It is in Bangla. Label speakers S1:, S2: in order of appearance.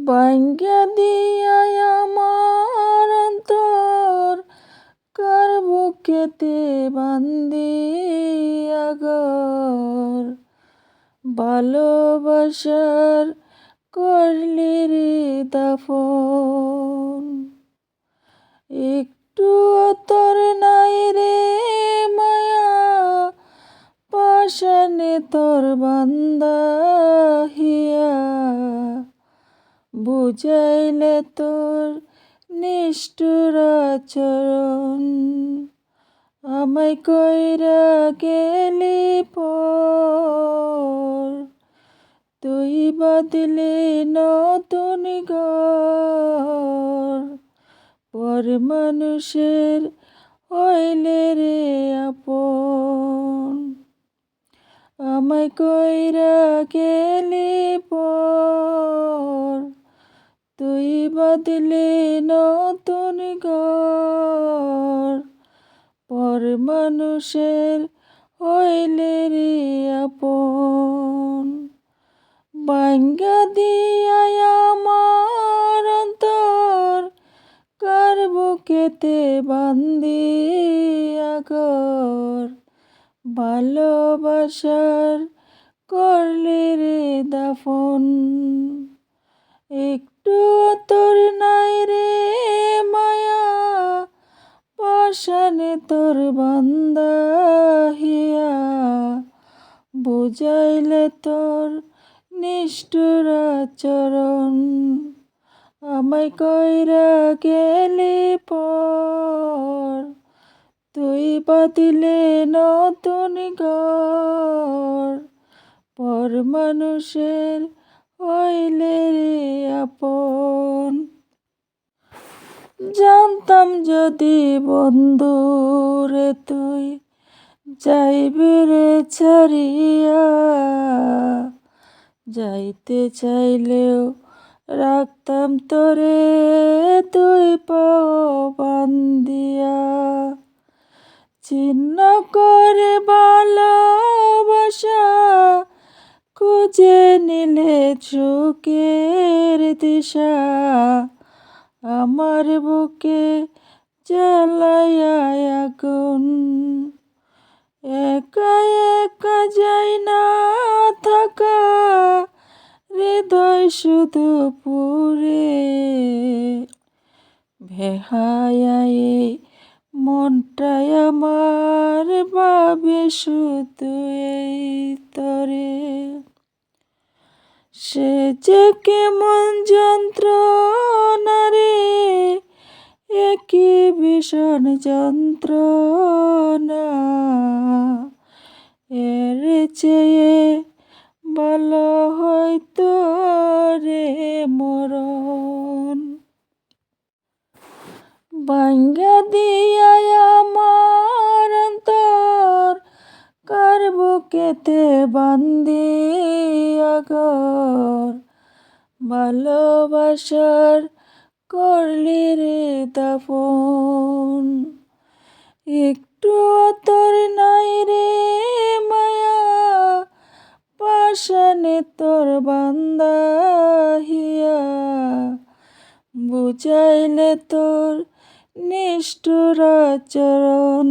S1: ভাঙ্গা দিয়া আমার অন্তর কার বুকেতে বান্দিয়া ঘর, ভালোবাসার করলি রে দাফন। একটু তোর নাই রে মায়া, পাশানে তোর বান্দা হিয়া, বুঝাইলে তোর নিষ্ঠুর আচরণ। আমায় কইরা গেলি পর, তুই বাঁধলি নতুন ঘর, পর মানুষের হইলে রে আপন। আমায় কইরা গেলি পর, তুই বাঁধলি নতুন ঘর, পর মানুষের হইলে রে আপন। ভাঙ্গা দিয়া আমার অন্তর কার বুকেতে বান্দিয়া ঘর, ভালোবাসার করলি রে দাফন। একটু তোর নাই রে মায়া, পাশানে তোর বান্দা হিয়া, বুঝাইলে তোর নিষ্ঠুর আচরণ। আমায় কইরা গেলি পর, তুই বাঁধিলে নতুন ঘর, পর মানুষের হইলে রে আপন। জানতাম যদি বন্ধু রে তুই যাইবি রে ছাড়িয়া, যাইতে চাইলেও রাখতাম তোরে তুই পাও বান্দিয়া। ছিন্ন করে ভালোবাসা খুঁজে নিলে সুখের দিশা, আমার বুকে জ্বালায়া আগুন। একা একা যাই না থাকা, হৃদয় শুধু পুরে, বেহায়ায় মনটাই আমার ভাবে শুধু এই তরে। সে যে কেমন যন্ত্রণা রে, একই ভীষণ যন্ত্রণা, এর চেয়ে ভালো হয়তো রে মরণ। ভাঙ্গা দিয়া আমার অন্তর কার বুকেতে বান্দিয়া ঘর, ভালোবাসার করলি রে দাফন। একটু তোর নাই রে মায়া, পাশানে তোর বান্দা হিয়া, বুঝাইলে তোর নিষ্ঠুর আচরণ।